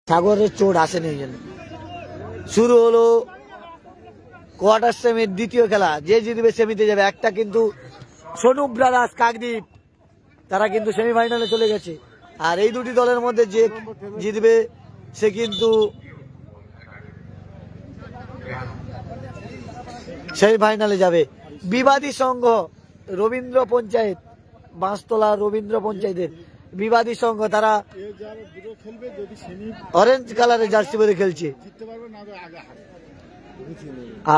সাগরের চোট আসেনি এই জন্য। শুরু হলো কোয়ার্টার সেমির দ্বিতীয় খেলা, যে জিতবে সেমিতে যাবে। একটা কিন্তু সোনু ব্রাদার্স কাকদ্বীপ, তারা কিন্তু সেমিফাইনালে চলে গেছে। আর এই দুটি দলের মধ্যে যে জিতবে সে কিন্তু সেমিফাইনালে যাবে। বিবাদী সংঘ রবীন্দ্র পঞ্চায়েত, বাঁশতলা রবীন্দ্র পঞ্চায়েতের বিবাদী সংঘ, তারা অরেঞ্জ কালারের জার্সি পরে খেলছে।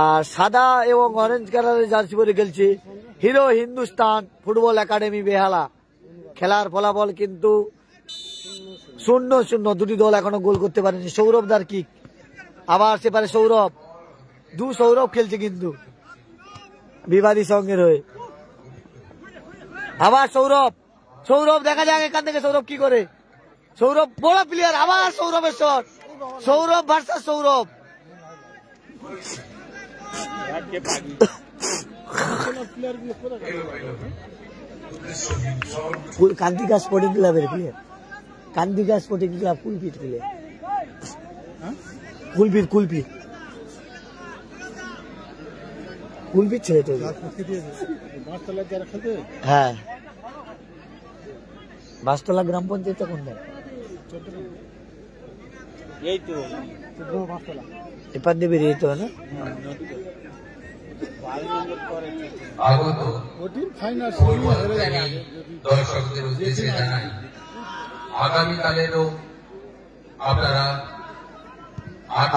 আর সাদা এবং অরেঞ্জ কালারের জার্সি পরে খেলছে হিরো হিন্দুস্তান ফুটবল একাডেমি বেহালা। খেলার ফলাফল কিন্তু 0-0, দুটি দল এখনো গোল করতে পারেনি। সৌরভদার কিক, আবার সেপারে সৌরভ, সৌরভ খেলছে কিন্তু বিবাদী সংঘের হয়ে। আবার সৌরভ দেখা যাক এখান থেকে সৌরভ কি করে। সৌরভ বড় প্লেয়ার, আবার সৌরভের shot, Sourav versus Sourav. Kandika sporting ক্লাবের প্লেয়ার, কান্দিকা স্পোর্টিং ক্লাব কুলপির প্লেয়ার, কুলপির ছেলে তো। হ্যাঁ, বাসতলা গ্রাম পঞ্চায়েত কোনটা? এপার দিয়ে বেরিয়ে তো না। দর্শকদের উদ্দেশ্যে জানাই আগামীকালেরও আপনারা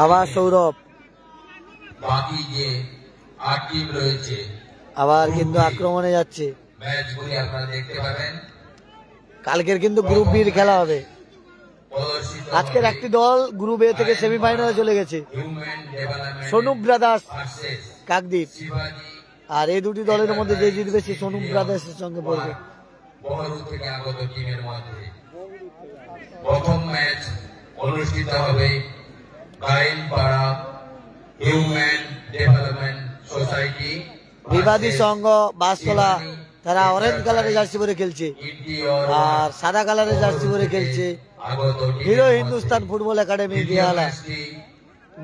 আবার সৌরভ, বাকি যে 8 টিম রয়েছে আবার কিন্তু আক্রমণে যাচ্ছে। ম্যাচগুলি আপনারা দেখতে পাবেন। কালকের কিন্তু গ্রুপ বির খেলা হবে। আজকের একটি দল গ্রুপ এ থেকে সেমিফাইনালে চলে গেছে, সোনু ব্রাদার্স কাকদ্বীপ। আর এই দুটি দলের মধ্যে যে জিতবে সে সোনু ব্রাদার্সের সঙ্গে পড়বে। প্রথম ম্যাচ অনুষ্ঠিত হবে গাইলপাড়া হিউম্যান ডেভেলপমেন্ট সোসাইটি বিবাদী সংঘ বাসতলা, তারা অরেঞ্জ কালারের জার্সি পরে খেলছে আর সাদা কালারের জার্সি পরে খেলছে হিরো হিন্দুস্তান ফুটবল একাডেমি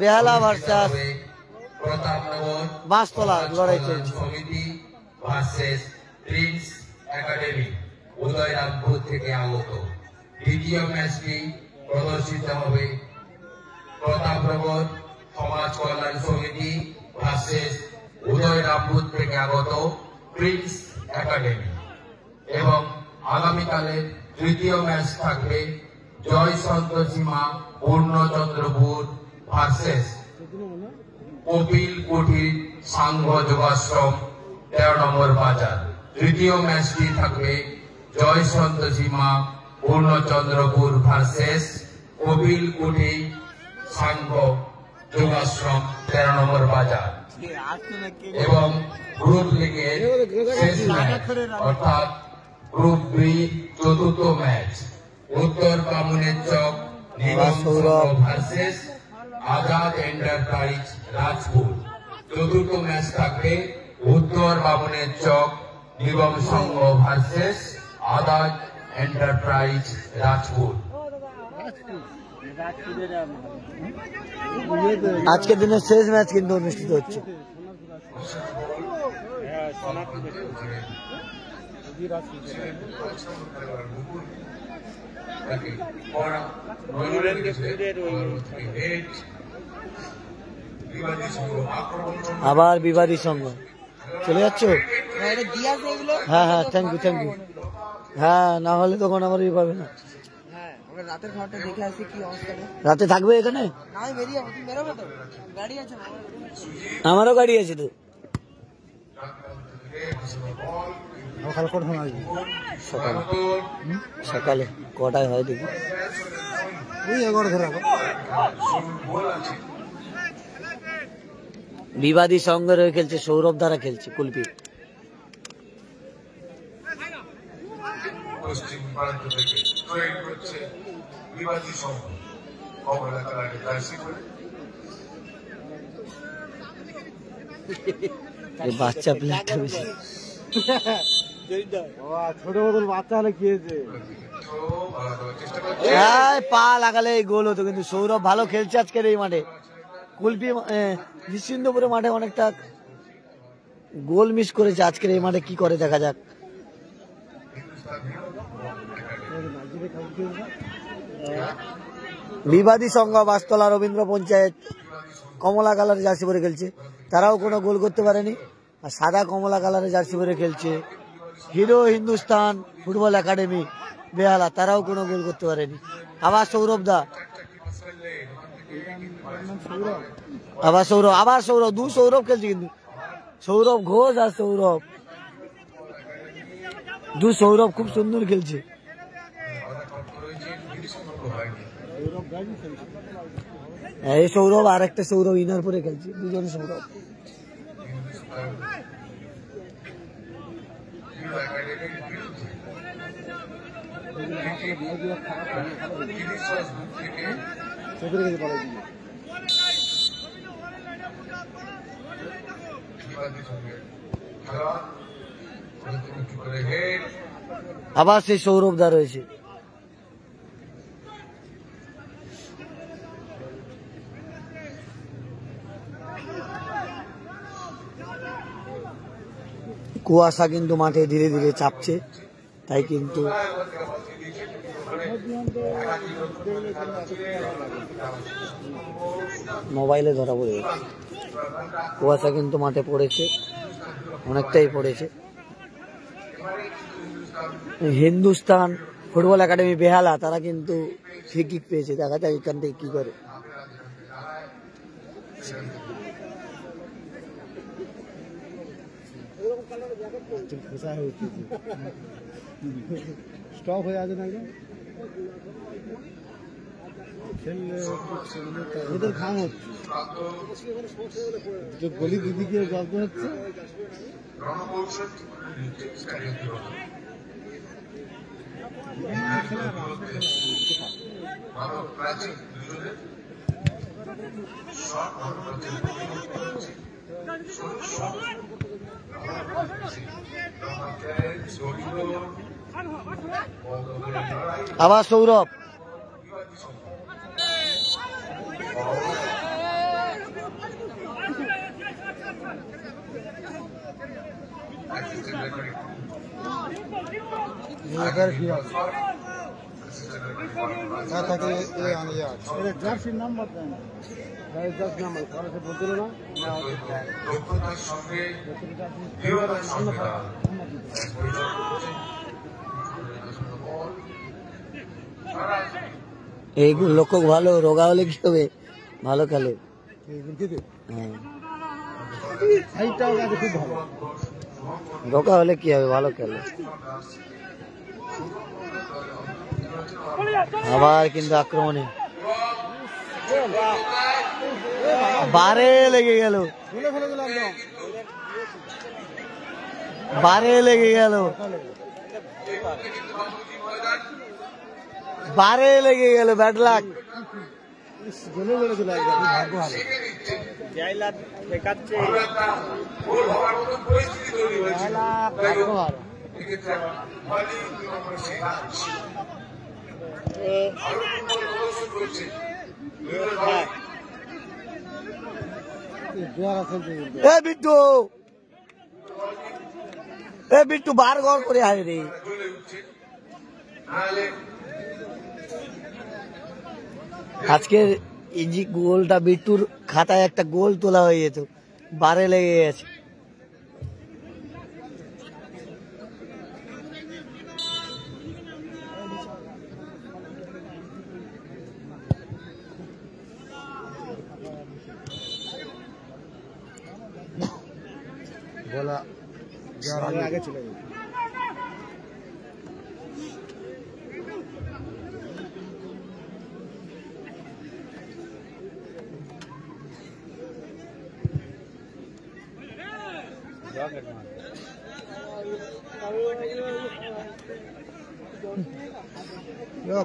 বেহালা ভার্সাস বাসতলা লড়াই চলছে। প্রিন্স একাডেমি উদয়রামপুর থেকে আগত। দ্বিতীয় ম্যাচটি প্রদর্শিত হবে প্রতাপনগর সমাজ কল্যাণ সমিতি ভার্সেস উদয়রামপুর থেকে আগত প্রিন্স একাডেমি। এবং আগামীকালের তৃতীয় ম্যাচ থাকবে জয় সন্তোষীমা পূর্ণচন্দ্রপুর ভার্সেস কপিল কুঠির সাংঘ যোগাশ্রম 13 নম্বর বাজার। তৃতীয় ম্যাচটি থাকবে জয় সন্তোষীমা পূর্ণচন্দ্রপুর ভার্সেস কপিল কুঠি সাংঘ যোগাশ্রম 13 নম্বর বাজার। এবং গ্রুপ লিগের শেষ ম্যাচ অর্থাৎ গ্রুপ বি চতুর্থ ম্যাচ উত্তর বামুনের চক নিগম ভার্সেস আজাদ এন্টারপ্রাইজ রাজপুর। চতুর্থ ম্যাচ থাকবে উত্তর বামুনের চক নিগম সংঘ ভার্সেস আজাদ এন্টারপ্রাইজ রাজপুর। আজকের দিনের শেষ ম্যাচ কিন্তু অনুষ্ঠিত হচ্ছে। আবার বিবাদী সংঘ চলে যাচ্ছ? হ্যাঁ হ্যাঁ, থ্যাংক ইউ থ্যাংক ইউ। হ্যাঁ, না হলে তখন আমার ইয়ে পাবে না। রাতের খাবারটা দেখে আসি কি অবস্থা। রাতে থাকবে এখানে? আমারও গাড়ি আছে তো। সকালে কটায় হয় দেখি? বিবাদী সঙ্গে রয়ে খেলছে সৌরভ দ্বারা খেলছে কুলপি। পশ্চিম প্রান্ত থেকে ট্রেন করছে বিবাদী সংঘ কমলা কালারের জার্সি পরে। বাচ্চা প্লেয়ারটা বেশি ছোট বদল বাচ্চা হলে কি হয়েছে? হ্যাঁ, পা লাগালে এই গোল হতো, কিন্তু সৌরভ ভালো খেলছে আজকের এই মাঠে। কুলপি নিশ্চিন্তপুরে মাঠে অনেকটা গোল মিস করেছে, আজকের এই মাঠে কি করে দেখা যাক। বিবাদী সংঘ বাসতলা রবীন্দ্র পঞ্চায়েত কমলা কালারের জার্সি পরে খেলছে, তারাও কোনো গোল করতে পারেনি। আর সাদা কমলা কালারের জার্সি পরে খেলছে হিরো হিন্দুস্তান ফুটবল একাডেমি বেহালা, তারাও কোনো গোল করতে পারেনি। আবার সৌরভ দা, আবার সৌরভ দু সৌরভ খেলছে, কিন্তু সৌরভ ঘোষ আর সৌরভ খুব সুন্দর খেলছে। এই সৌরভ আর একটা সৌরভ ইনার পরে খেলছে, দুজন সৌরভ। আবার সেই সৌরভ দা রয়েছে। কুয়াশা কিন্তু মাঠে ধীরে ধীরে চাপছে, তাই কিন্তু মোবাইলে ধরা পড়ে গেছে। কুয়াশা কিন্তু মাঠে পড়েছে, অনেকটাই পড়েছে। হিন্দুস্তান ফুটবল একাডেমি বেহালা, তারা কিন্তু ফ্রি কিক পেয়েছে, দেখা যাক এখান থেকে কি করে। স্টপ হয়ে আছে না, ওদের খাম হচ্ছে, গলি দিদিকে গল্প হচ্ছে। আবার সৌরভ, জার্সির নাম্বার দেন, 10 নাম্বার বলতে না। এই লোক ভালো, রোগা হলে কি হবে, ভালো খেলে। হ্যাঁ, খুব ভালো, রোগা হলে কি হবে, ভালো খেলে। আবার কিন্তু আক্রমণে বারে লেগে গেল, বারে লেগে গেল, বারে লেগে গেল, ব্যাড লাক। বিট্টু বার ঘর করে হারে রে। আজকের এই যে গোলটা, বিট্টুর খাতায় একটা গোল তোলা হয়ে যেত, বারে লেগে গেছে। বলা আগে চলে গেছে।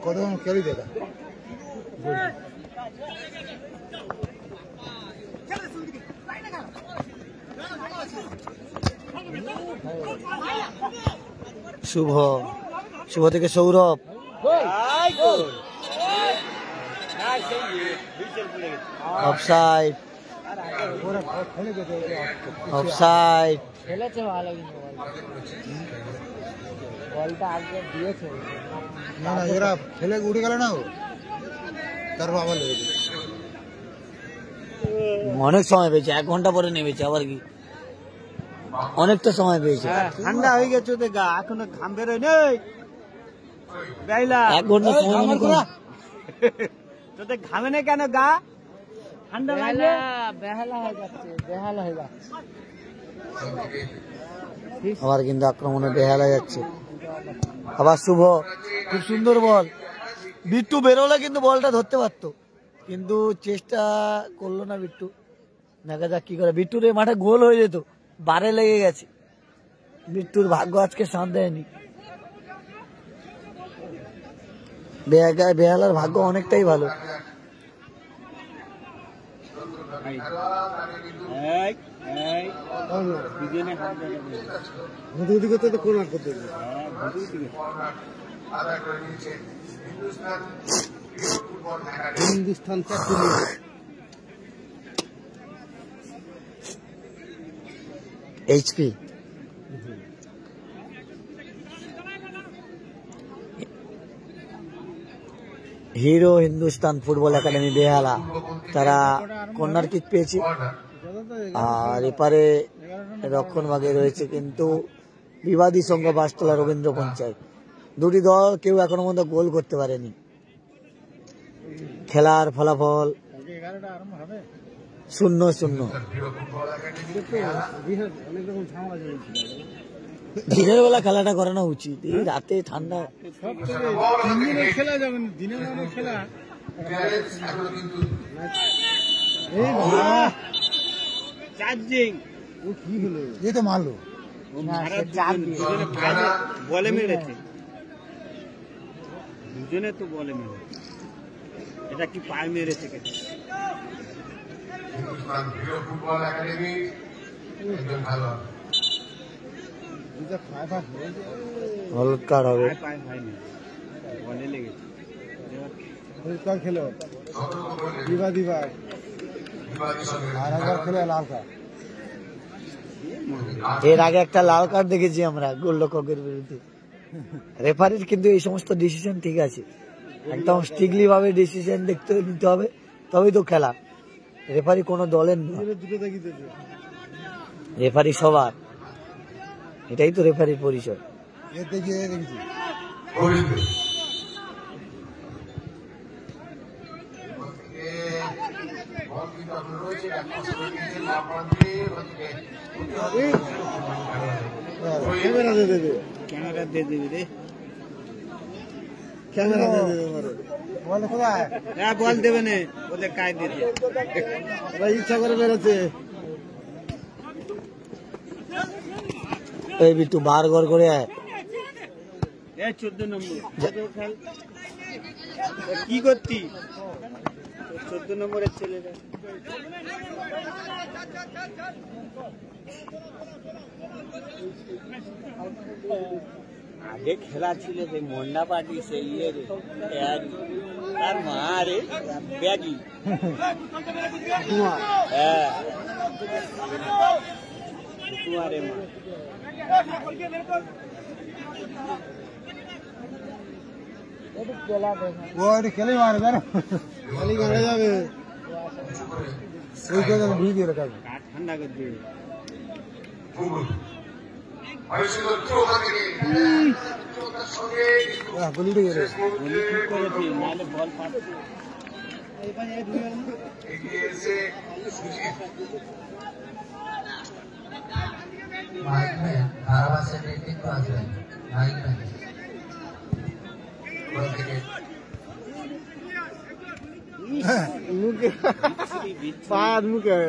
কতক্ষণ খেলি দেখা শুভ থেকে সৌরভ, অফসাইড, অফসাইড। খেলেছে ভালো কিন্তু বলটা আগে দিয়েছে না না এরা খেলে উঠে গেল না, তারপর আবার লেগেছে। অনেক সময় পেয়েছে, 1 ঘন্টা পরে নেমেছে আবার কি, অনেকটা সময় পেয়েছে। ঠান্ডা হয়ে গেছে ওদের গা, এখনো ঘাম বেরোয় নেই। বেলা 1 ঘন্টা সময় মনে করো। তোদের ঘামে না কেন গা? ঠান্ডা লাগে, বেহালা হয়ে যাচ্ছে, বেহালা হয়ে যাচ্ছে। আবার কিন্তু আক্রমণে বেহালা যাচ্ছে। আবার শুভ, খুব সুন্দর বল। বিট্টু বেরোলে কিন্তু বলটা ধরতে পারতো, কিন্তু চেষ্টা করলো না বিট্টু। দেখা যাক কি করে। বিট্টুর এই মাঠে গোল হয়ে যেত, বারে লেগে গেছে। বিট্টুর ভাগ্য আজকে সাথ দেয়নি। বেহালার ভাগ্য অনেকটাই ভালো। Hindustan HP Hero Hindustan football academy Behala, তারা কর্নার কিক পেয়েছে। আর এপারে রক্ষণভাগে রয়েছে কিন্তু বিবাদী সংঘ বাসতলা রবীন্দ্র পঞ্চায়েত। দুটি দল কেউ এখনো পর্যন্ত গোল করতে পারেনি। খেলার ফলাফল 0-0। দিনের বেলা খেলাটা করানো উচিত, এই রাতে ঠান্ডা। খেলা যাবেন দিনের বেলা খেলা। চার্জিং ও কি হলো, এই তো মারলো বলে মেরেছে দুজনে, তো বলে মেরেছে। এটা কি পায়ে মেরেছে কে? হিন্দুস্তান হিরো ফুটবল একাডেমি একজন ভালো হলুদ কার্ড হবে। পায়ে হয়নি, বলে লেগেছে। হলুদ কার্ড খেলো বিবাদী ভাগ, আর একবার খেলে লাল কার্ড। এর আগে একটা লাল কার্ড দেখেছি আমরা গোলরক্ষকের বিরুদ্ধে। রেফারির কিন্তু এই সমস্ত ডিসিশন ঠিক আছে, একদম স্ট্রিক্টলি ভাবে ডিসিশন নিতে হবে, তবেই তো খেলা। রেফারি কোনো দলের না, রেফারি সবার। এটাই তো রেফারির পরিচয়। ক্যামেরা দিয়ে দেবে, ক্যামেরা দিয়ে দেবে রে, ক্যামেরা দিয়ে দেবে। বল কোথায়? হ্যাঁ বল দেবে না, ওদের কাজ দিতে ওরা ইচ্ছা করে বেরোচ্ছে। এই বিট্টু বার ঘর করে আয়। 14 নম্বর কি করতি? 14 নম্বরের ছেলেরা আগে খেলা ছিল যে মন্ডা পার্টি, সেই তার মা রে ব্যাগি। হ্যাঁ তোমারে মা খেলে মারবে না, খালি করে যাবে। ওই কথা ভিডিও রাখা ঠান্ডা করে দিবে। গলিতে গেলে গলি ঠিক করেছি, নাহলে বল পাচ্ছে। মুখে পার মুখে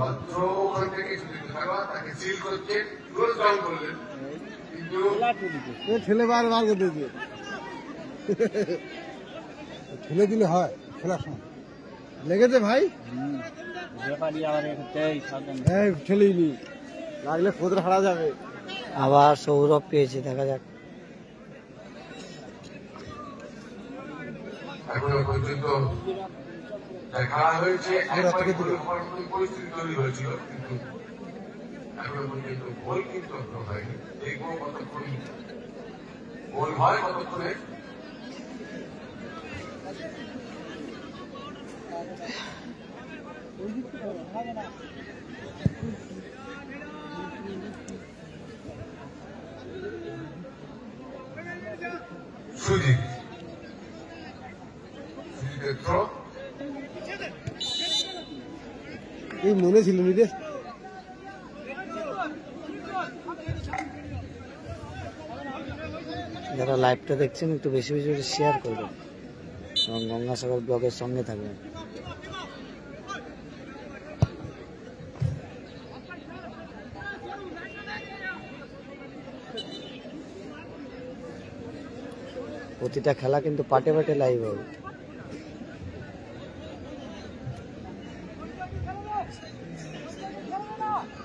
মাত্র ওখান থেকে তাকে সিল করছে, ক্লোজ ডাউন করলেন, কিন্তু ঠেলে বার করতে দিয়ে ঠেলে দিলে হয়। খেলার সময় লেগেছে ভাই, ঠেলেইনি লাগলে ফোদরা হারা যাবে। আবার সৌরভ পেয়েছে, দেখা যাক। এখনো পর্যন্ত দেখা হয়েছে পরিস্থিতি তৈরি হয়েছিল, কিন্তু এখনো পর্যন্ত গোল কিন্তু হয়নি। দেখবো কতক্ষণ গোল হয়, কতক্ষণে সুজিত সুজিতের থ্রো। এই মনে ছিল নি রে। যারা লাইভটা দেখছেন একটু বেশি বেশি করে শেয়ার করবেন এবং গঙ্গাসাগর ব্লগের সঙ্গে থাকবেন। প্রতিটা খেলা কিন্তু পাটে পাটে লাইভ হবে।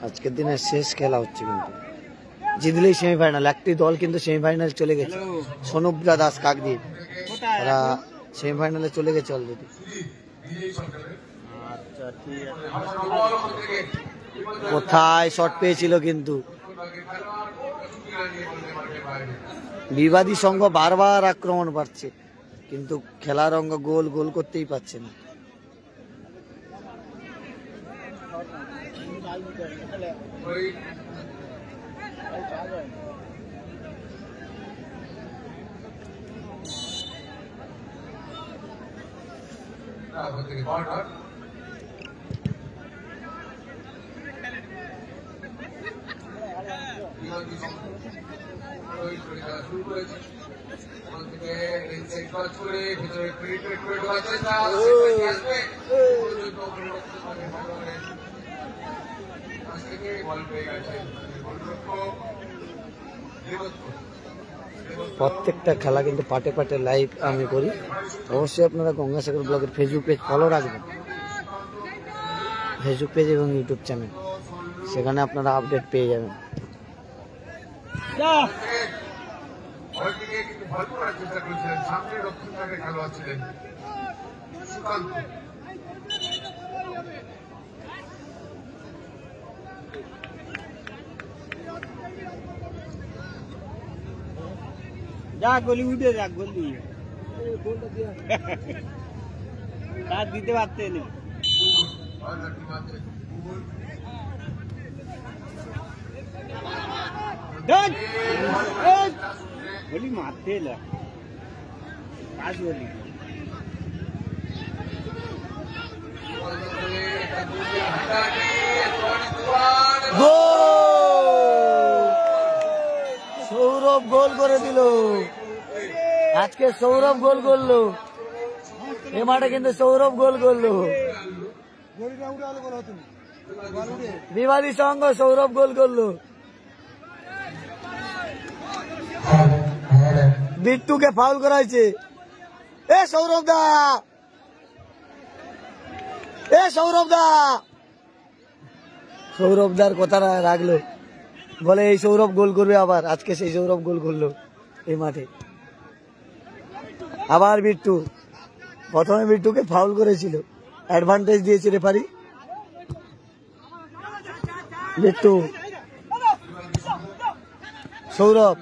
আজকের দিনের শেষ খেলা হচ্ছে, কিন্তু জিতলেই সেমিফাইনাল। একটি দল কিন্তু সেমিফাইনাল চলে গেছে, সনুব্রা দাস কাকদ্বীপ, তারা সেমিফাইনালে চলে গেছে অলরেডি। কোথায় শট পেয়েছিল, কিন্তু বিবাদী সংঘ বারবার আক্রমণ পাচ্ছে, কিন্তু খেলার অঙ্গ গোল গোল করতেই পারছে না। শুরু করেছে ওখান থেকে করে ভিতরে ঢোকার চেষ্টা, বল পেয়ে গেছে প্রত্যেকটা খেলা কিন্তু পাটে পাটে লাইভ আমি করি। অবশ্যই আপনারা গঙ্গাসাগর ব্লগের ফেসবুক পেজ ফলো রাখবেন, ফেসবুক পেজ এবং ইউটিউব চ্যানেল, সেখানে আপনারা আপডেট পেয়ে যাবেন। ভর করার চেষ্টা করেছিলেন, সামনে দক্ষিণ ভাগের খেলোয়াড় ছিলেন সুকান্ত। যা গলি উঠে যাক, গোল দিয়ে তার দিতে পারতেন। বলি মারতে এলা কাজ বলি সৌরভ গোল করে দিল। আজকে সৌরভ গোল করলো, এ মাঠে কিন্তু সৌরভ গোল করলো। বিবাদী সংঘ সৌরভ গোল করলো। বিট্টুকে ফাউল করা হয়েছে। এ সৌরভ দা, এ সৌরভ দা, সৌরভ দার কথা রাখলো, বলে এই সৌরভ গোল করবে আবার। আজকে সেই সৌরভ গোল করলো এই মাঠে। আবার বিট্টু, প্রথমে বিট্টুকে ফাউল করেছিল, অ্যাডভান্টেজ দিয়েছে রেফারি। বিট্টু, সৌরভ,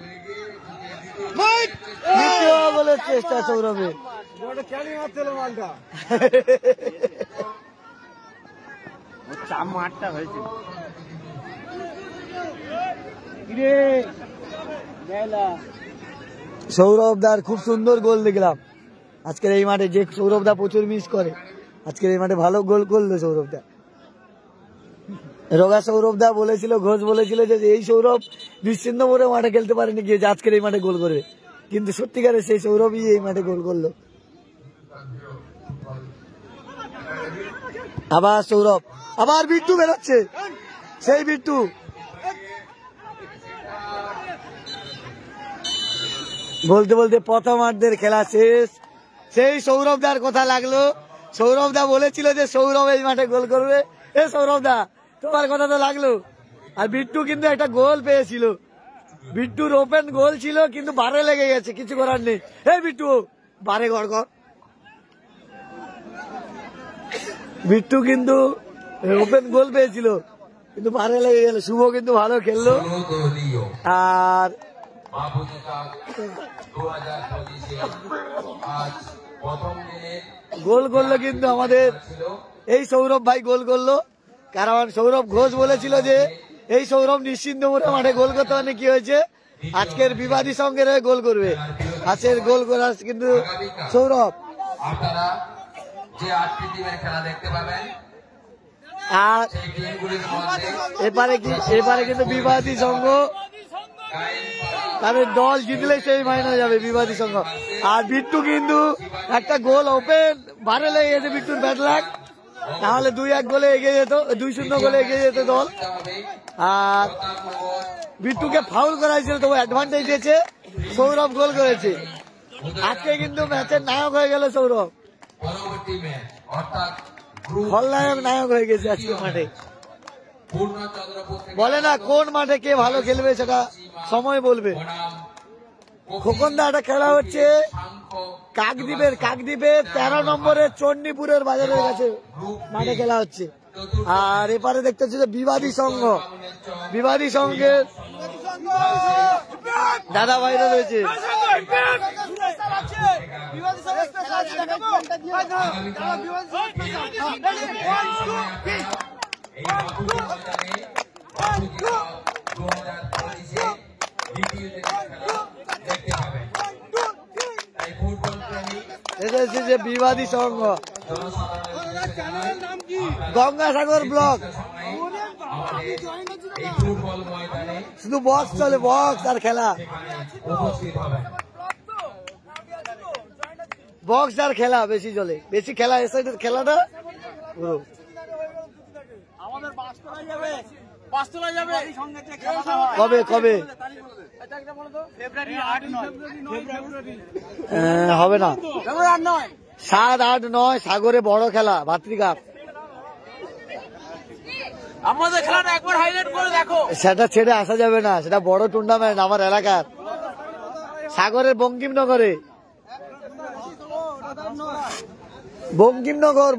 দ্বিতীয় গোলের চেষ্টা সৌরভের। চাপ মারটা হয়েছে। সৌরভ দার খুব সুন্দর গোল দেখলাম আজকের এই মাঠে। যে সৌরভ দা প্রচুর মিস করে, আজকের এই মাঠে ভালো গোল করলো সৌরভ দা। রোগা সৌরভ দা বলেছিল, ঘোষ বলেছিল যে এই সৌরভ নিশ্চিন্ত করে মাঠে খেলতে পারেনি, গিয়ে আজকের এই মাঠে গোল করবে, কিন্তু সত্যিকারে সেই সৌরভই এই মাঠে গোল করলো। আবার সৌরভ, আবার বিট্টু বেরোচ্ছে, সেই বিট্টু। বলতে বলতে প্রথমার্ধের খেলা শেষ। সেই সৌরভ দার কথা লাগলো, সৌরভ দা বলেছিল যে সৌরভ এই মাঠে গোল করবে। এ সৌরভ দা, তোমার কথা তো লাগলো। আর বিট্টু কিন্তু একটা গোল পেয়েছিল, বিট্টুর ওপেন গোল ছিল কিন্তু বারে লেগে গেছে, কিছু করার নেই। এই বিট্টু বারে গড় কর। বিট্টু কিন্তু ওপেন গোল পেয়েছিল কিন্তু বারে লেগে গেল। শুভ কিন্তু ভালো খেললো। আর গোল করলো কিন্তু আমাদের এই সৌরভ ভাই গোল করলো। কারণ সৌরভ ঘোষ বলেছিল যে এই সৌরভ নিশ্চিন্তপুরে মাঠে গোল করতে মানে কি হয়েছে, আজকের বিবাদী সঙ্গের হয়ে গোল করবে। আজকের গোল করার কিন্তু সৌরভ। আপনারা যে 8টি টিমের খেলা দেখতে পাবেন, আর সেই টিমগুলির মধ্যে এবারে কিন্তু বিবাদী সংঘ তাদের দল জিতলে সেই মাইনে যাবে বিবাদী সংঘ। আর বিট্টু কিন্তু একটা গোল ওপেন বারে লেগে গেছে বিট্টুর ব্যাট লাগ, তাহলে 2-1 গোলে এগিয়ে যেত, 2-0 গোলে এগিয়ে যেত দল। আর বিট্টুকে ফাউল করা হয়েছিল তবু অ্যাডভান্টেজ দিয়েছে, সৌরভ গোল করেছে। আজকে কিন্তু ম্যাচের নায়ক হয়ে গেল সৌরভ, পরবর্তী ম্যাচ অর্থাৎ গ্রুপ খলনায়ক নায়ক হয়ে গেছে আজকে মাঠে। পূর্ণচন্দ্রপুর থেকে বলে না কোন মাঠে কে ভালো খেলবে সেটা সময় বলবে। বনাম খোকনদা একটা খেলা হচ্ছে কাকদ্বীপে 13 নম্বরের চণ্ডীপুরের বাজারের কাছে মাঠে খেলা হচ্ছে। আর এপারে দেখতে হচ্ছে যে বিবাদী সংঘ, বিবাদী সংঘের দাদা ভাইরা রয়েছে। এই বাপুজি ময়দানে বাপুজি কাপ 2025 দ্বিতীয় দিনের খেলা দেখতে পাবেন। তাই ফুটবল প্রেমী এটা হচ্ছে যে বিবাদী সংঘ, জনসাধারণের গঙ্গাসাগর ব্লক। আমাদের এই ফুটবল ময়দানে শুধু বক্স চলে, বক্স আর খেলা, উপস্থিত হবেন। বক্স আর খেলা বেশি চলে, বেশি খেলা এ সাইডের খেলাটা পুরো। কবে কবে হবে না, 7, 8, 9 সাগরে বড় খেলা ভাতৃকাপ। আমাদের খেলাটা একবার হাইলাইট করে দেখো। সেটা ছেড়ে আসা যাবে না, সেটা বড় টুর্নামেন্ট আমার এলাকার সাগরের বঙ্কিমনগরে। বঙ্কিমনগর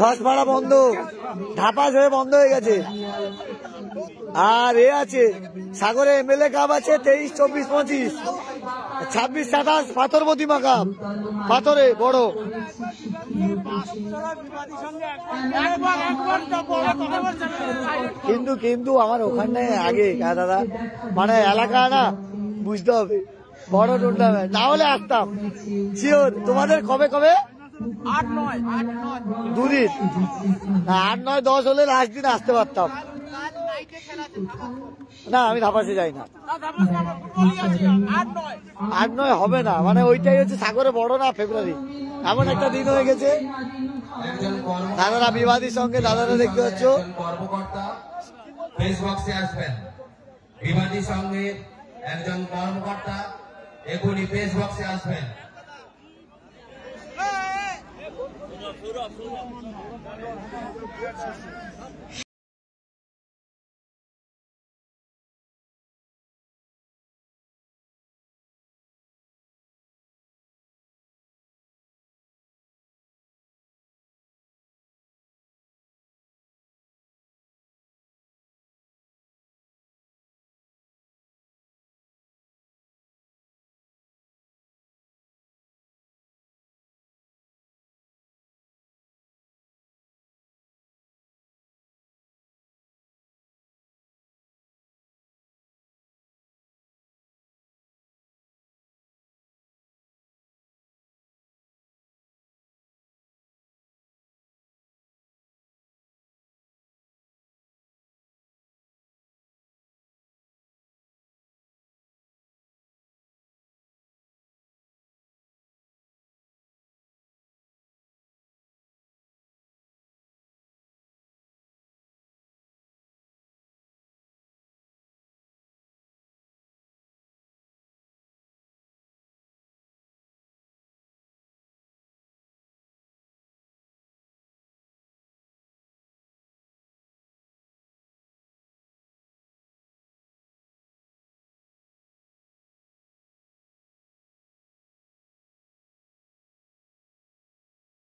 ঘাসপাড়া বন্ধ, ধাপাস হয়ে বন্ধ হয়ে গেছে। আর এ আছে সাগরে এমএলএ কাপ আছে 23, 24, 25, 26, 27 পাথর প্রতিমা কাপ, পাথরে বড়। কিন্তু আমার ওখানে আগে দাদা মানে এলাকা না বুঝতে হবে, বড় টুর্নামেন্ট না হলে আসতাম শিওর। তোমাদের কবে 8, 9, 2 দিন, 8, 9, 10 হলে লাস্ট দিন আসতে পারতাম না। আমি ধাপাসে যাই না, 8, 9 হবে না, মানে ওইটাই হচ্ছে সাগরে বড় না ফেব্রুয়ারি, এমন একটা দিন হয়ে গেছে। দাদারা বিবাদীর সঙ্গে দাদারা দেখতে পাচ্ছ কর্মকর্তা প্রেস বক্সে আসবেন। বিবাদী সঙ্গে একজন কর্মকর্তা এখনই প্রেস বক্সে আসবেন।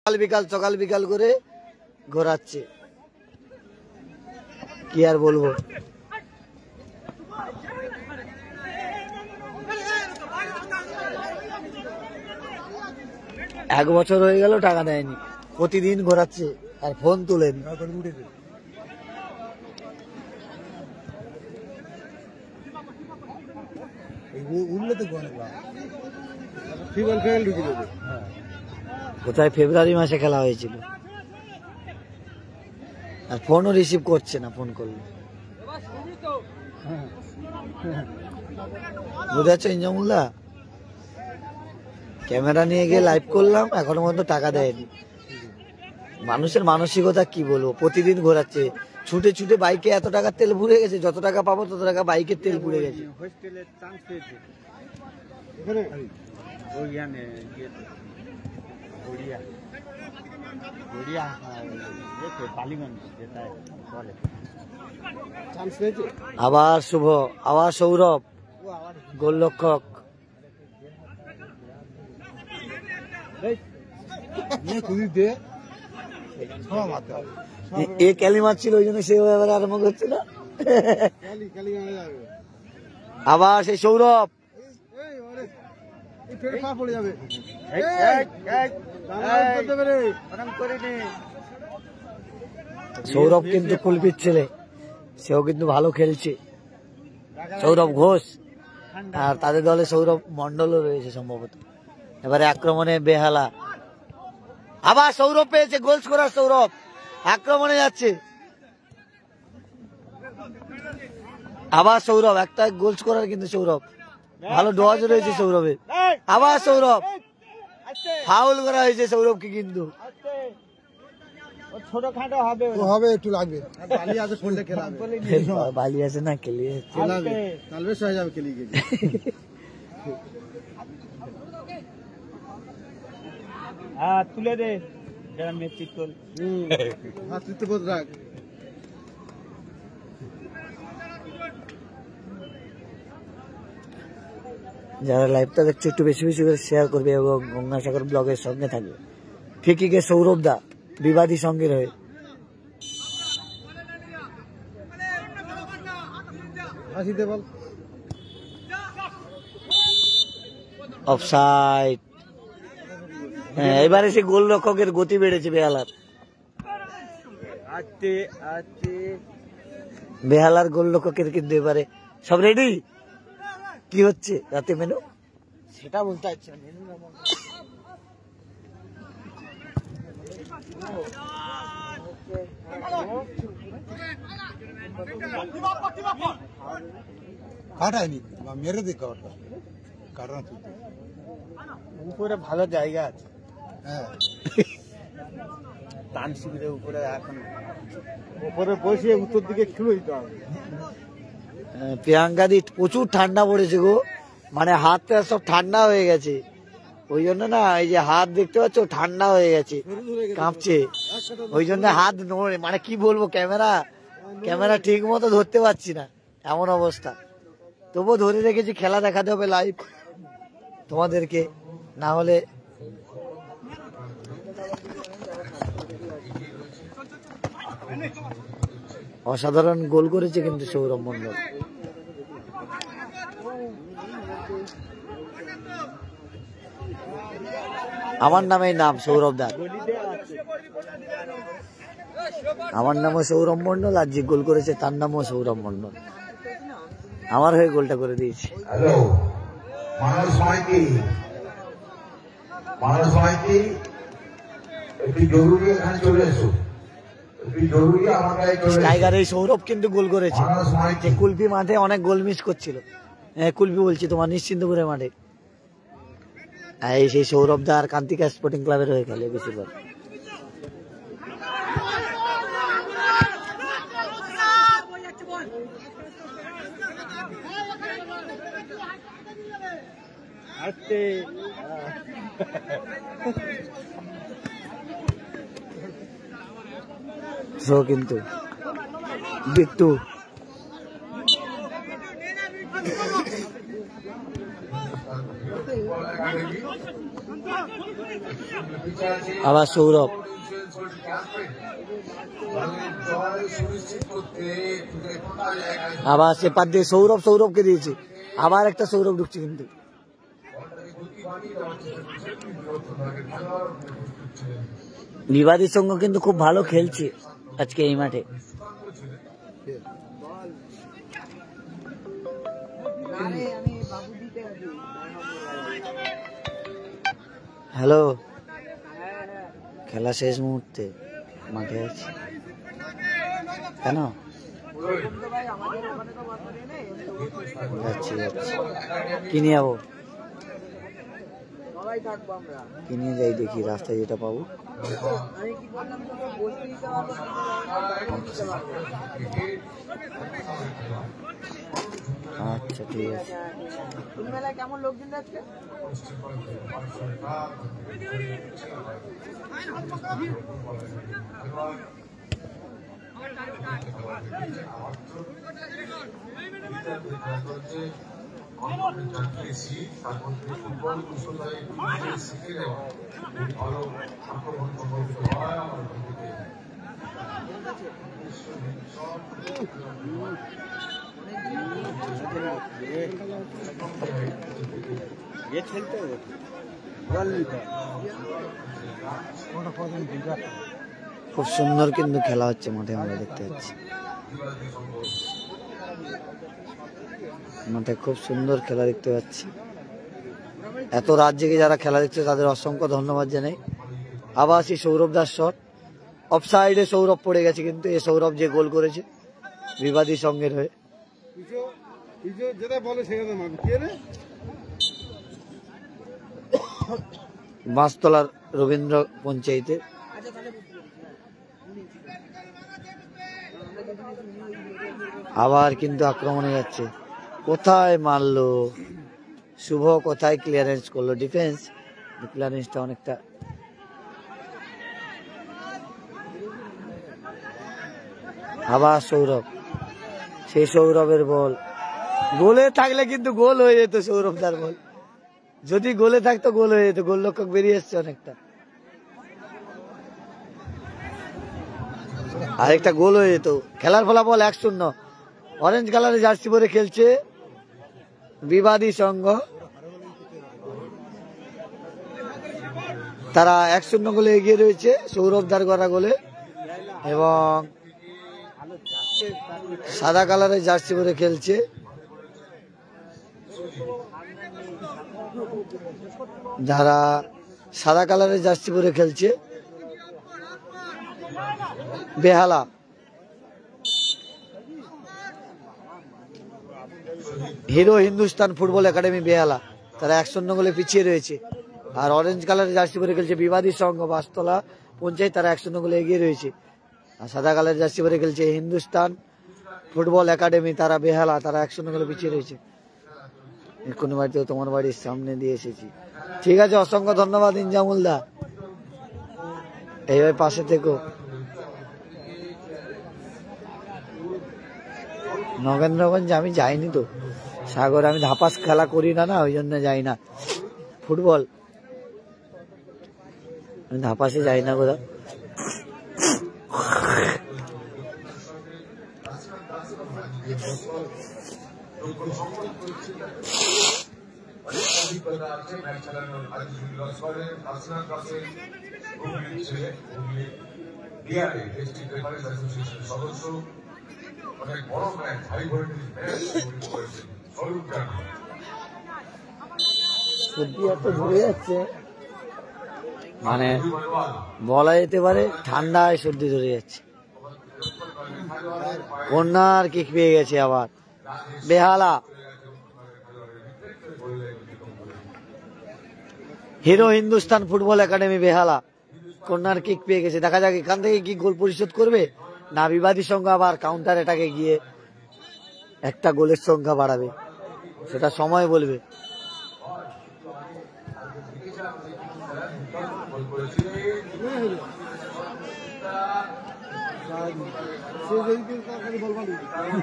সকাল বিকাল করে ঘোরাচ্ছে, কি আর বলবো। এক বছর হয়ে গেল টাকা দেয়নি, প্রতিদিন ঘোরাচ্ছে আর ফোন তুলেন। কোথায় ফেব্রুয়ারি মাসে খেলা হয়েছিল, আর ফোনও রিসিভ করছে না, ফোন করলে। বুঝেছ ইনজামুল্লাহ, ক্যামেরা নিয়ে গিয়ে লাইভ করলাম, এখনো পর্যন্ত টাকা দেয়নি। মানুষের মানসিকতা কি বলবো, প্রতিদিন ঘোরাচ্ছে, ছুটে ছুটে বাইকে এত টাকা তেল পুড়ে গেছে, যত টাকা পাবো তত টাকা বাইকের তেল পুড়ে গেছে। আবার শুভ, আবার সৌরভ গোলরক্ষক। এ ক্যালি মারছিল, ওই জন্য সে এবার আরম্ভ করছে না। আবার সেই সৌরভ, সৌরভ কিন্তু কুলপির ছেলে, সেও কিন্তু ভালো খেলছে, সৌরভ ঘোষ। আর তাদের দলে সৌরভ মন্ডলও রয়েছে সম্ভবত। এবারে আক্রমণে বেহালা, আবার সৌরভ পেয়েছে, গোল স্কোরার সৌরভ আক্রমণে যাচ্ছে। আবার সৌরভ, একটা গোল স্কোরার কিন্তু সৌরভ, ভালো ডজ রয়েছে সৌরভের। আবার সৌরভ, ফাউল করা হয়েছে সৌরভকে কিন্তু। ছোটখাটো হবে, একটু লাগবে, বালি আছে, ফোনটা খেলাবে, বালি আছে না, খেলিয়ে খেলাবে, কালবেশ হয়ে যাবে খেলিয়ে গেছে। তুলে দে যারা নেতৃত্ব, নেতৃত্ববোধ রাখ। যারা লাইভটা দেখছে একটু বেশি বেশি করে শেয়ার করবে এবং গঙ্গাসাগর ব্লগের সঙ্গে থাকবে। ফিকিকে সৌরভ দা বিবাদী সঙ্গের হয়ে। অফসাইড। হ্যাঁ, এবারে সে গোলরক্ষকের গতি বেড়েছে বেহালার। বেহালার গোলরক্ষকের কিন্তু এবারে সব রেডি। কি হচ্ছে রাতে মেনু সেটা বলতে চাচ্ছি না। কাটায়নি, মেরে দিক কাটা, উপরে ভালো জায়গা আছে। হ্যাঁ, টান শিবিরের উপরে এখন উপরে বসে উত্তর দিকে খেলে দিতে হবে। প্রিয়াঙ্কা দি প্রচুর ঠান্ডা পড়েছে গো, মানে হাতটা সব ঠান্ডা হয়ে গেছে, ওই জন্য না এই যে হাত দেখতে পাচ্ছ ঠান্ডা হয়ে গেছে, কাঁপছে, ওই জন্য হাত নড়ে, মানে কি বলবো, ক্যামেরা ঠিক মতো ধরতে পারছি না, এমন অবস্থা। তবুও ধরে রেখেছি, খেলা দেখাতে হবে লাইভ তোমাদেরকে, না হলে অসাধারণ গোল করেছে কিন্তু সৌরভ মন্ডল। আমার নামেই নাম সৌরভ দা, আমার নামও সৌরভ মন্ডল, আর যে গোল করেছে তার নামও সৌরভ মন্ডল, আমার হয়ে গোলটা করে দিয়েছে। হ্যালো মানুষ মাইতি, মানুষ মাইতি একটু জরুরি এখানে চলে এসো, একটু জরুরি আমার গায়ে চলে এসো। টাইগার এই সৌরভ কিন্তু গোল করেছে, যে কুলপি মাঠে অনেক গোল মিস করছিল, কুলপি বলছি তোমার নিশ্চিন্তপুরের মাঠে। এই সেই সৌরভ দা আর কান্তিকা স্পোর্টিং ক্লাবের হয়ে খেলে বেশিরভাগ। কিন্তু বিট্টু আবার সৌরভ, আবার সেপার দিয়ে সৌরভকে দিয়েছে, আবার একটা সৌরভ ঢুকছে কিন্তু। বিবাদীর সঙ্গে কিন্তু খুব ভালো খেলছে আজকে এই মাঠে। হ্যালো, খেলা শেষ মুহূর্তে মাঠে আছে কেন? যাচ্ছি কি নিয়ে যাবো, কি নিয়ে যাই দেখি, রাস্তায় যেটা পাবো। আচ্ছা ঠিক আছে। কেমন লোকজন যাচ্ছে? ফুটবল কুশলতায় শিখে নেওয়া ভালো আক্রমণ প্রভাবিত হয় আমার খুব সুন্দর কিন্তু খেলা হচ্ছে মাঠে, আমরা দেখতে পাচ্ছি মাঠে খুব সুন্দর খেলা দেখতে পাচ্ছি। এত রাত জেগে যারা খেলা দেখছে তাদের অসংখ্য ধন্যবাদ জানাই। আবার সেই সৌরভ দাস শট, অফ সাইডে সৌরভ পড়ে গেছে, কিন্তু এই সৌরভ যে গোল করেছে বিবাদী সঙ্গের হয়ে। বাঁশতলার রবীন্দ্র পঞ্চায়েতে আবার কিন্তু আক্রমণে যাচ্ছে, কোথায় মারলো শুভ, কোথায় ক্লিয়ারেন্স করলো ডিফেন্স, ক্লিয়ারেন্সটা অনেকটা। আবার সৌরভ, সেই সৌরভের বল, গোলে থাকলে কিন্তু গোল হয়ে যেত সৌরভ দার বল, যদি গোলে থাকতো গোল হয়ে যেত, গোলরক্ষক বেরিয়ে এসছে অনেকটা, আরেকটা গোল হয়ে যেত। খেলার ফলাফল 1-0। অরেঞ্জ কালারের জার্সি পরে খেলছে বিবাদী সংঘ, তারা 1-0 গোলে এগিয়ে রয়েছে সৌরভ দার করা গোলে। এবং সাদা কালারের জার্সি পরে খেলছে যারা সাদা কালারের জার্সি পরে খেলছে বেহালা। Hero Hindustan football academy Behala, তারা 1-0 গোলে পিছিয়ে রয়েছে। আর অরেঞ্জ কালারের জার্সি পরে খেলছে বিবাদী সংঘ বাঁশতলা পঞ্চায়েত, তারা 1-0 গোলে এগিয়ে রয়েছে। আর সাদা কালারের জার্সি পরে খেলছে হিন্দুস্তান ফুটবল একাডেমি, তারা বেহালা, তারা 1-0 গোলে পিছিয়ে রয়েছে। কোন বাড়িতেও তোমার বাড়ির সামনে দিয়ে এসেছি। ঠিক আছে, অসংখ্য ধন্যবাদ ইনজামুল দা, এইভাবে পাশে থেকো। নগেন্দ্রগঞ্জ আমি যাইনি তো সাগর, আমি ধাপাস খেলা করি না, ওই জন্য যাই না। ফুটবল আমি ধাপাসে যাই না কোথাও। সদস্য অনেক বড় ম্যাচ, হাই ভোল্টেজ ম্যাচ করেছেন স্বরূপ জানা। সত্যি এত ঘুরে যাচ্ছে, মানে বলা যেতে পারে ঠান্ডায় সর্দি ধরে যাচ্ছে। কর্নার কিক পেয়ে গেছে আবার বেহালা, হিরো হিন্দুস্তান ফুটবল একাডেমি বেহালা কর্নার কিক পেয়ে গেছে। দেখা যাক এখান থেকে কি গোল পরিশোধ করবে না বিবাদী সংখ্যা আবার কাউন্টার অ্যাটাকে গিয়ে একটা গোলের সংখ্যা বাড়াবে, সেটা সময় বলবে।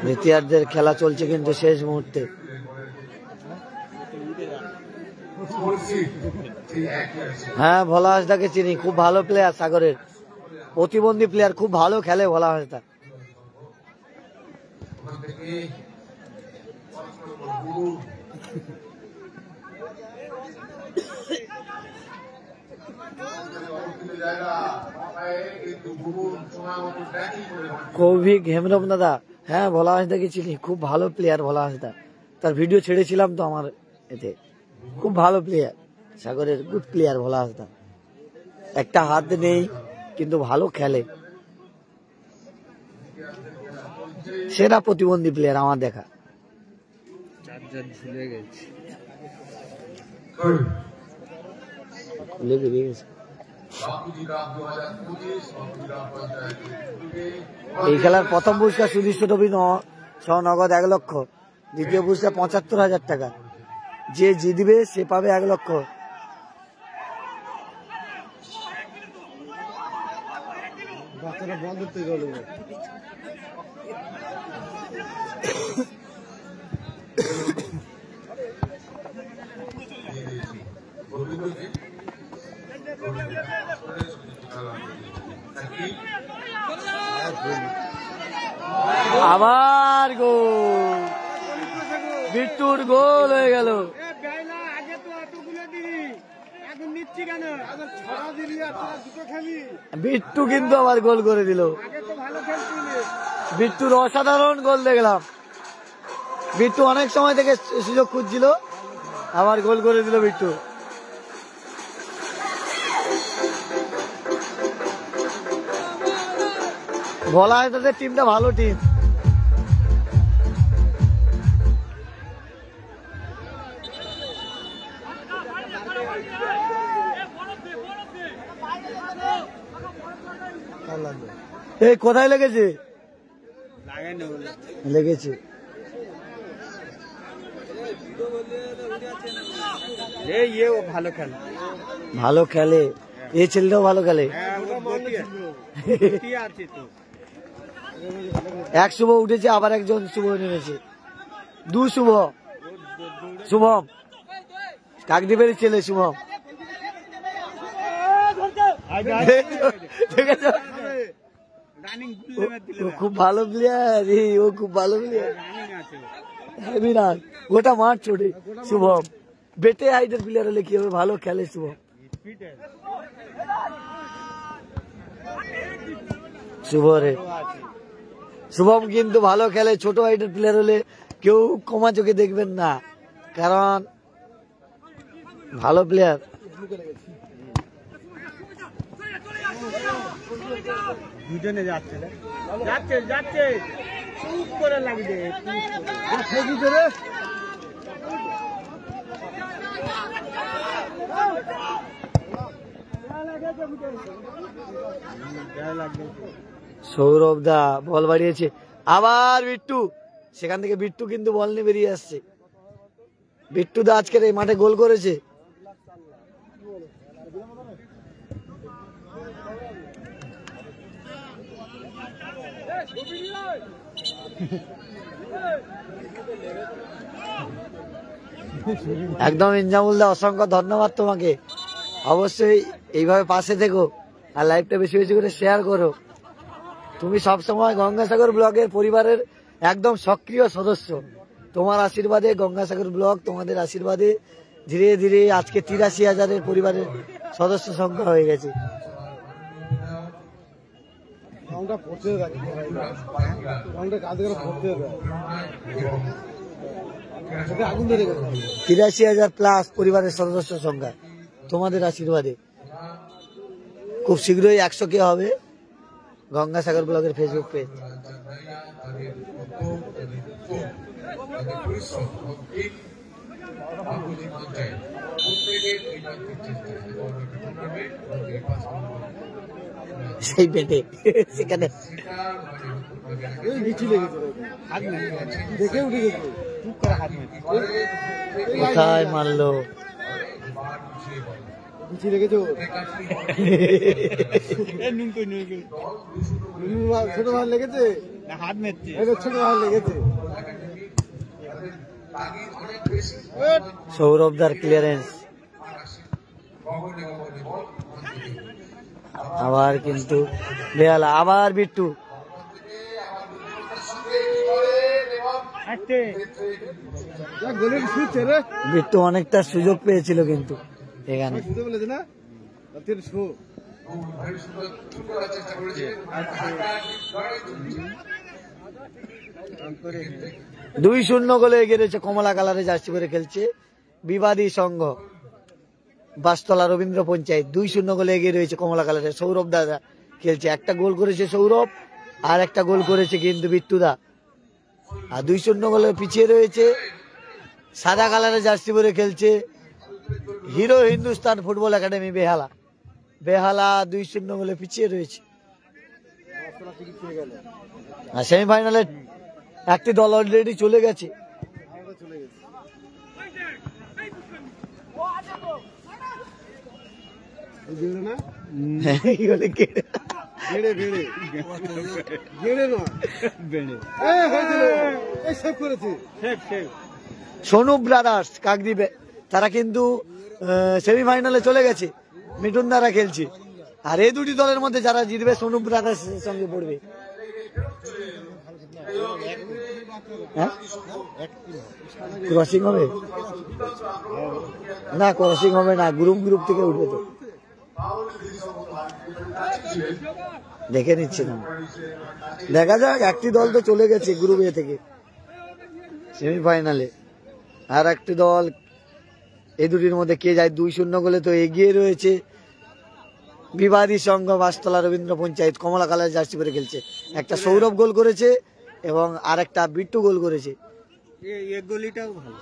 দ্বিতীয়ার্ধের খেলা চলছে কিন্তু শেষ মুহূর্তে। বলছি সেই একই আছে। হ্যাঁ, ভোলা হাঁসদাকে চিনি, খুব ভালো প্লেয়ার, সাগরের প্রতিবন্ধী প্লেয়ার, খুব ভালো খেলে ভোলা হাঁসদা। ওখান থেকে 5 নম্বর গুরু জায়গা কিন্তু গুরু সময় মতো ব্যাটিং করে কৌভিক হেমরম দাদা, হ্যাঁ ভোলা হাঁসদাকে চিনি, খুব ভালো প্লেয়ার ভোলা হাঁসদা। তার ভিডিও ছেড়েছিলাম তো আমার এতে, খুব ভালো প্লেয়ার, সাগরের গুড প্লেয়ার ভোলা হাঁসদা। একটা হাত নেই কিন্তু ভালো খেলে, সেরা প্রতিবন্ধী প্লেয়ার আমার দেখা। খুলে বেরিয়ে গেছে। এই খেলার প্রথম পুরস্কার সুদৃশ্য ট্রফি সহ নগদ 1 লক্ষ, দ্বিতীয় পুরস্কার 75,000 টাকা। যে জিতবে সে পাবে 1 লক্ষ। বাচ্চারা বল ধরতে গেল। আবার গোল, বিট্টুর গোল হয়ে গেল। বিট্টু কিন্তু আবার গোল করে দিল। বিট্টুর অসাধারণ গোল দেখলাম। বিট্টু অনেক সময় থেকে সুযোগ খুঁজছিল, আবার গোল করে দিল বিট্টু। ভোলা হাঁসদাদের টিমটা ভালো টিম। এই কোথায় লেগেছে? লেগেছে। ভালো খেলে, ভালো খেলে, এই ছেলেটাও ভালো খেলে। এক শুভ উঠেছে, আবার একজন শুভ নেমেছে, 2 শুভ। শুভম কাকদ্বীপের ছেলে শুভম, ঠিক আছে। ও খুব ভালো প্লেয়ার, ও খুব ভালো প্লেয়ার, হেভি রান, গোটা মাঠ ছোটে শুভম। বেটে হাইটের প্লেয়ার হলে কি হবে, ভালো খেলে শুভম। শুভ রে, শুভম কিন্তু ভালো খেলে। ছোট হাইটের প্লেয়ার হলে কেউ কমা চোখে দেখবেন না, কারণ ভালো প্লেয়ার। দুজনে যাচ্ছে যাচ্ছে যাচ্ছে চুপ করে লাগবে। সৌরভ দা বল বাড়িয়েছে, আবার বিট্টু, সেখান থেকে বিট্টু কিন্তু বল নিয়ে বেরিয়ে আসছে। বিট্টু দা আজকের এই মাঠে গোল করেছে। একদম ইনজামুল দা, অসংখ্য ধন্যবাদ তোমাকে। অবশ্যই এইভাবে পাশে থেকো আর লাইভটা বেশি বেশি করে শেয়ার করো। তুমি সবসময় গঙ্গাসাগর ব্লগের পরিবারের একদম সক্রিয় সদস্য। তোমার আশীর্বাদে গঙ্গাসাগর ব্লগ, তোমাদের আশীর্বাদে ধীরে ধীরে আজকে 83,000-এর পরিবারের সদস্য সংখ্যা হয়ে গেছে। আগুন ধরে গেছে। 83,000+ পরিবারের সদস্য সংখ্যা তোমাদের আশীর্বাদে। খুব শীঘ্রই 100K হবে গঙ্গাসাগর ব্লগের ফেসবুক পেজ। সেই পেটে সেখানে দেখে উঠে গেছে, কোথায় মারলো, পিছিয়ে রেখেছো। ছোট ভাই লেগেছে, হাত মেরছে, ছোট ভাই লেগেছে। সৌরভদার ক্লিয়ারেন্স। আবার কিন্তু বেহালা, আবার বিট্টু, বিট্টু অনেকটা সুযোগ পেয়েছিল কিন্তু এখানে। বলেছে না 2-0 গোলে এগিয়ে রয়েছে, কমলা কালারে জার্সি পরে খেলছে বিবাদী সংঘ বাসতলা রবীন্দ্র পঞ্চায়েত। 2-0 গোলে এগিয়ে রয়েছে কমলা কালারে। সৌরভ দাদা খেলছে, একটা গোল করেছে সৌরভ, আর একটা গোল করেছে কিন্তু বিট্টুদা। আর 2-0 গোলে পিছিয়ে রয়েছে সাদা কালারে জার্সি পরে খেলছে হিরো হিন্দুস্তান ফুটবল একাডেমি বেহালা। বেহালা 2-0 গোলে পিছিয়ে রয়েছে। আর সেমিফাইনালে একটি দল অলরেডি চলে গেছে। সোনু ব্রাদার্স কাকদ্বীপে, তারা কিন্তু সেমিফাইনালে চলে গেছে, মিঠুন দ্বারা খেলছে। আর এই দুটি দলের মধ্যে যারা জিতবে সোনু ব্রাদার্স সঙ্গে পড়বে। ক্রসিং হবে না, ক্রসিং হবে না, গ্রুপ থেকে উঠবে তো, দেখে নিচ্ছি না, দেখা যাক। একটি দল তো চলে গেছে গ্রুপ এ থেকে সেমিফাইনালে, আর একটি দল এই দুটির মধ্যে কে যায়। 2-0 গোলে তো এগিয়ে রয়েছে বিবাদী সংঘ বাসতলা রবীন্দ্র পঞ্চায়েত, কমলা কালার জার্সি পরে খেলছে। একটা সৌরভ গোল করেছে এবং আর একটা বিট্টু গোল করেছে।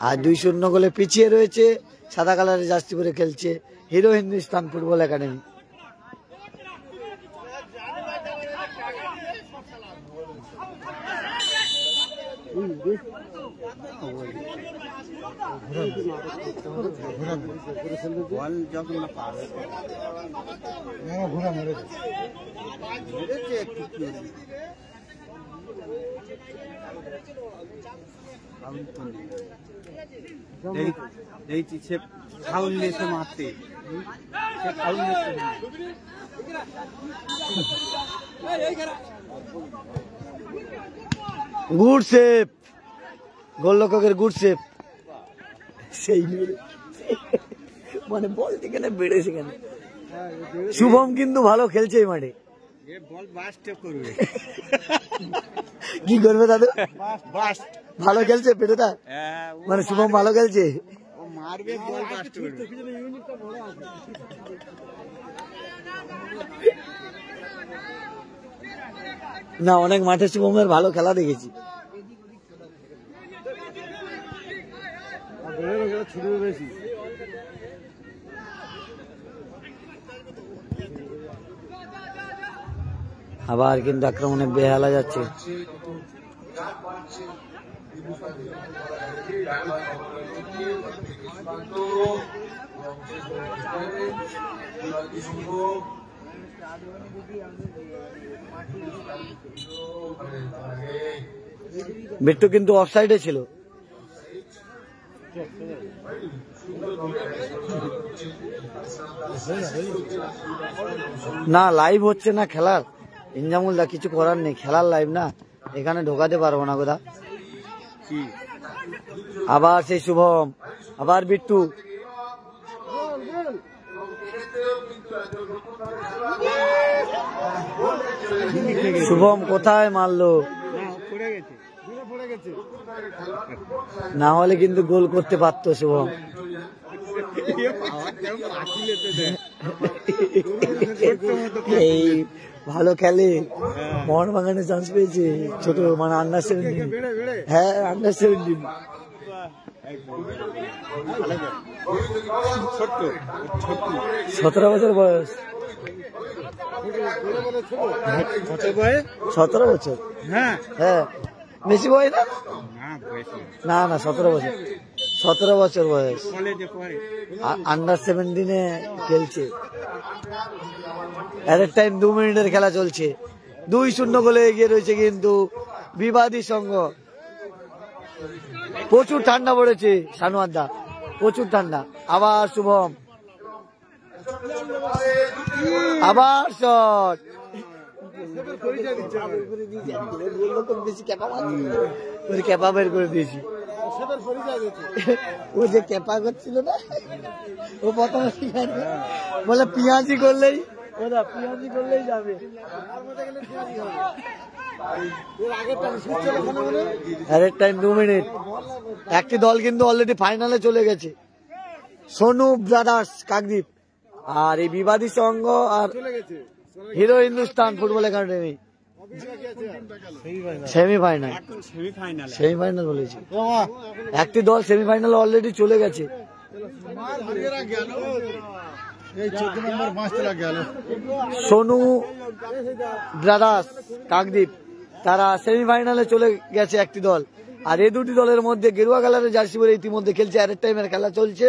আর 2-0 গোলে পিছিয়ে রয়েছে সাদা কালারের জার্সি পরে খেলছে Hero Hindustan football academy. Good save, গোলরক্ষকের গুড সেভ। সেই মানে বল থেকে বেড়েছে কেন। শুভম কিন্তু ভালো খেলছে এই মাঠে। কি করবে দাদু, ভালো খেলছে পেটেটা, মানে শুভম ভালো খেলছে। না, অনেক মাঠে শুভমের ভালো খেলা দেখেছি। আবার কিন্তু আক্রমণে বেহালা যাচ্ছে। বিট্টু কিন্তু অফসাইডে ছিল। না, লাইভ হচ্ছে না খেলার, ইনজামুল দা কিছু করার নেই, খেলার লাইভ না, এখানে ঢোকাতে পারবো না কোথা। আবার সেই শুভম, আবার বিট্টু, শুভম কোথায় মারলো, না হলে কিন্তু গোল করতে পারতো শুভম। এই ভালো খেলে, মোহনবাগানে চান্স পেয়েছে, ছোট মানে আন্ডার 17। হ্যাঁ, আন্ডার 17, 17 বছর বয়স। 17 বছর, হ্যাঁ, বেশি বয়স না, না 17 বছর, 17 বছর বয়স, আন্ডার 17-এ খেলছে। এট টাইম 2 মিনিটের খেলা চলছে, 2-0 গোলে এগিয়ে রয়েছে কিন্তু বিবাদী সংঘ। প্রচুর ঠান্ডা পড়েছে সানুয়াদা, প্রচুর ঠান্ডা। আবার শুভম, আবার শট, ক্যাপা বের করে দিয়েছি। ও যে ক্যাপা করছিল না, ও প্রথমে বলে পিঁয়াজি করলেই যাবে। আরেক টাইম 2 মিনিট। একটি দল কিন্তু অলরেডি ফাইনালে চলে গেছে, সোনু ব্রাদার্স কাকদ্বীপ আর এই বিবাদী সংঘ আর Hero Hindustan football academy semifinal বলেছি। একটি দল সেমিফাইনাল অলরেডি চলে গেছে। সোনু ব্রাদার্স কাকদ্বীপ তারা সেমিফাইনালে চলে গেছে একটি দল। আর এই দুটি দলের মধ্যে গেরুয়া কালারের জার্সি পরে ইতিমধ্যে খেলছে, আরেক টাইমের খেলা চলছে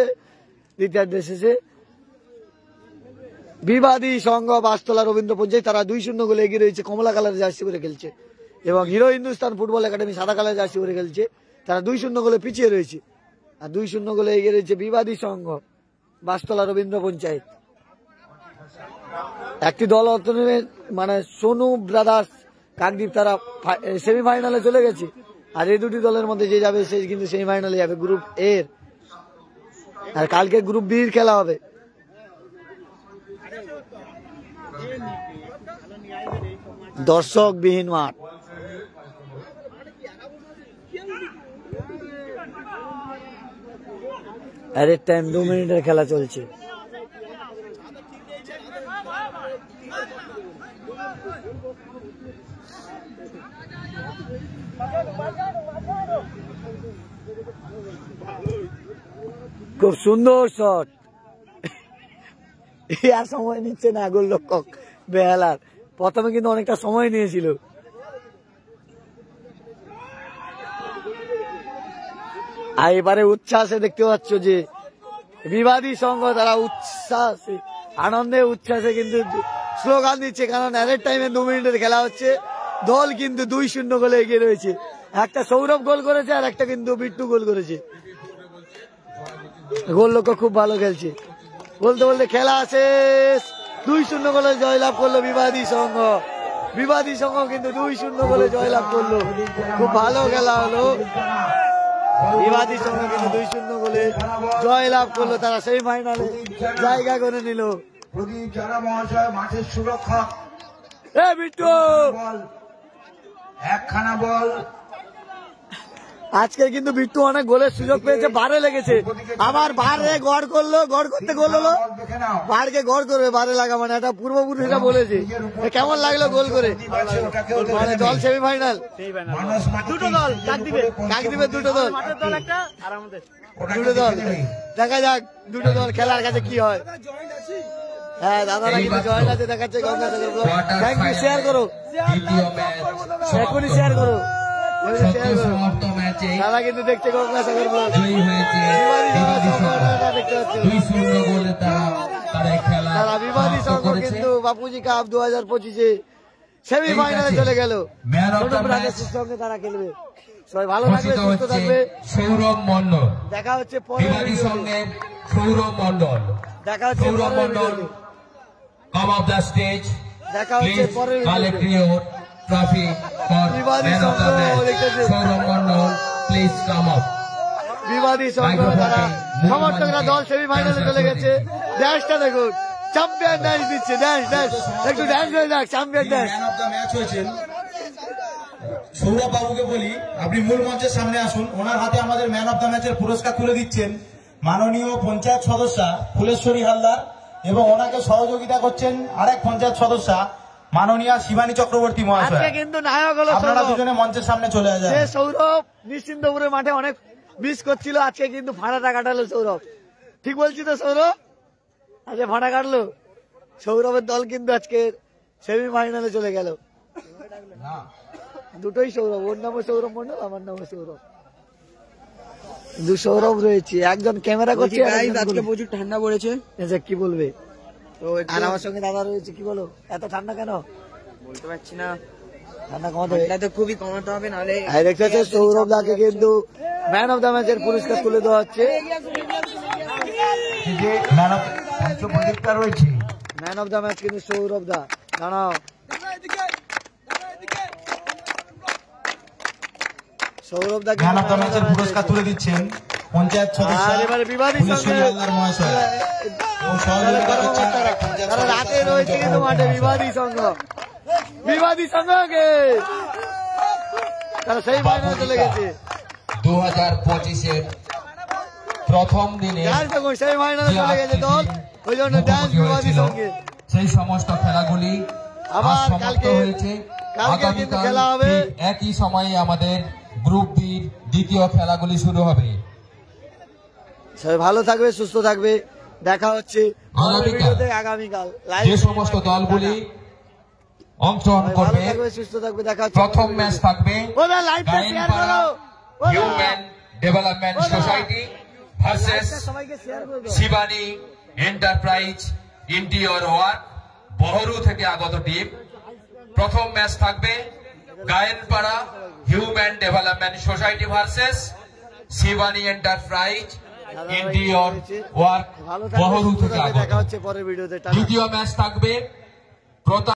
দ্বিতীয়ার্ধে শেষে। বিবাদী সংঘ বাসতলা রবীন্দ্র পঞ্চায়েত তারা 2-0 গোলে এগিয়ে রয়েছে, কমলা কালারের জার্সি পরে খেলছে। এবং হিরো হিন্দুস্তান ফুটবল একাডেমি সাদা কালারের জার্সি পরে খেলছে, তারা 2-0 গোলে পিছিয়ে রয়েছে। আর 2-0 গোলে এগিয়ে রয়েছে বিবাদী সংঘ বাসতলা রবীন্দ্র পঞ্চায়েত। একটি দল মানে সোনু ব্রাদার্স কাকদ্বীপ তারা সেমিফাইনালে চলে গেছে। আর এই দুটি দলের মধ্যে যে যাবে সে কিন্তু সেমিফাইনালে যাবে গ্রুপ এর। আর কালকে গ্রুপ বির খেলা হবে। দর্শকবিহীন মাঠ। এর টাইম 2 মিনিটের খেলা চলছে। খুব সুন্দর শট, আর সময় নিচ্ছে না গোলরক্ষক বেহালার। প্রথমে কিন্তু অনেকটা সময় নিয়েছিল। আর এবারে উচ্ছ্বাসে দেখতে পাচ্ছ যে বিবাদী সংঘ তারা উচ্ছ্বাসে আনন্দে উচ্ছ্বাসে কিন্তু স্লোগান দিচ্ছে, কারণ এর টাইমে 2 মিনিটের খেলা হচ্ছে। দল কিন্তু 2-0 গোলে এগিয়ে রয়েছে। একটা সৌরভ গোল করেছে আর একটা কিন্তু বিট্টু গোল করেছে। গোলরক্ষক খুব ভালো খেলছে। বলতে বলতে খেলা শেষ, 2-0 গোলে জয়লাভ করলো বিবাদী সংঘ। বিবাদী সংঘ কিন্তু 2-0 গোলে জয়লাভ করলো। খুব ভালো খেলা হলো। বিবাদী সংঘ কিন্তু 2-0 গোলে জয়লাভ করলো, তারা সেমিফাইনালে জায়গা করে নিল। প্রদীপ জানা মহাশয় মাঠের সুরক্ষা। বিট্টু একখানা বল। আজকে কিন্তু বিট্টু অনেক গোলের সুযোগ পেয়েছে, বারে লেগেছে। আবার বারে গড় করলো, গড় করতে গোল হলো। বারকে গড় করবে, বারে লাগা মানে এটা পূর্বপুরুষরা বলেছে। কেমন লাগলো গোল করে? মানে দল সেমিফাইনাল, দুটো দল কাকদ্বীপের দুটো দল, দুটো দল। দেখা যাক দুটো দল খেলার কাছে কি হয়। হ্যাঁ দাদারা কিন্তু জয়েন আছে দেখাচ্ছে Gangasagar blog. Thank you, share করো, এখনই শেয়ার করো। তারা কিন্তু দেখছে গঙ্গাসাগর ব্লগ। তারা বিবাদী সংঘ কিন্তু বাপুজি কাপ 2025-এ সেমিফাইনালে চলে গেল। সঙ্গে তারা খেলবে। সবাই ভালো থাকবে, সুস্থ থাকবে। সৌরভ মন্ডল দেখা হচ্ছে পরের সঙ্গে সৌরভ মন্ডল, দেখা হচ্ছে পরের come up the stage, দেখা হচ্ছে please পরের collect your trophy for man of the match. Sourav Mondal, please come up. বিবাদী সংঘ তারা সমর্থকরা দল সেমিফাইনালে চলে গেছে। ড্যান্সটা দেখুন, চ্যাম্পিয়ন ড্যান্স দিচ্ছে। ড্যান্স ড্যান্স একটু ড্যান্স হয়ে যাক, champion dance. Man of the match হয়েছেন সৌরভ বাবুকে বলি আপনি মূল মঞ্চের সামনে আসুন। ওনার হাতে আমাদের ম্যান অফ দ্য ম্যাচের পুরস্কার তুলে দিচ্ছেন মাননীয় পঞ্চায়েত সদস্যা ফুলেশ্বরী হালদার, এবং ওনাকে সহযোগিতা করছেন আরেক পঞ্চায়েত সদস্যা মাননীয়া শিবানী চক্রবর্তী মহাশয়। কিন্তু নায়ক হলো আপনারা দুজনে মঞ্চের সামনে চলে আসেন। সৌরভ নিশ্চিন্তপুরের মাঠে অনেক মিস করছিল, আজকে কিন্তু ফাঁড়াটা কাটালো সৌরভ। ঠিক বলছি তো সৌরভ? আজকে ফাঁড়া কাটলো। সৌরভের দল কিন্তু আজকে সেমিফাইনালে চলে গেল। দুটোই সৌরভ, ওর নামও সৌরভ মন্ডল, আমার নামও সৌরভ। দু সৌরভ রয়েছে, একজন ক্যামেরা করছে। আজকে প্রচুর ঠান্ডা পড়েছে, কি বলবে? আর আমার সঙ্গে দাদা রয়েছে, কি বলো? এত ঠান্ডা কেন বলতে পারছি না। ঠান্ডা কমাতে তো খুবই কমাতে হবে, নাহলে দেখতে পাচ্ছি সৌরভ দাকে কিন্তু ম্যান অফ দ্য ম্যাচের পুরস্কার তুলে দেওয়া হচ্ছে। পঞ্চপ্রদীপটা রয়েছে। ম্যান অফ দ্য ম্যাচ কিন্তু সৌরভ দা। দাঁড়াও, Sourav da man of the ম্যাচের পুরস্কার তুলে দিচ্ছেন পঞ্চায়েত সদস্য আর এবারে বিবাদী ফুলেশ্বরী সঙ্গে হালদার মহাশয় এবং সহযোগিতা করছেন পঞ্চায়েত তারা সদস্য রাতে রয়েছে কিন্তু মাঠে বিবাদী সংঘ। বিবাদী সংঘকে তারা সেই ফাইনালে চলে গেছে। 2025-এর প্রথম দিনে সেই ফাইনালে চলে গেছে দল, ওই জন্য ডান্স বিবাদী সঙ্গে। সেই সমস্ত খেলাগুলি আবার আজ সমাপ্ত কালকে হয়েছে। কিন্তু আগামীকাল খেলা হবে। ঠিক একই সময়ে আমাদের গ্রুপ বির দ্বিতীয় খেলাগুলি শুরু হবে। সবাই ভালো থাকবে, সুস্থ থাকবে, দেখা হচ্ছে আগামীকাল আগামীকাল। যে সমস্ত দলগুলি অংশগ্রহণ করবে, সুস্থ থাকবে, দেখা হচ্ছে। প্রথম ম্যাচ থাকবে Gayenpara human development society versus সবাইকে শেয়ার করে দাও। Shibani enterprise interior work Bahru থেকে আগত টিম। প্রথম ম্যাচ থাকবে Gayenpara human development society versus Shibani enterprise interior work ভালো থাকবে, বহরু সুস্থ থেকে থাকবে, আগত। দেখা হচ্ছে পরের ভিডিওতে। টাটা। দ্বিতীয় ম্যাচ থাকবে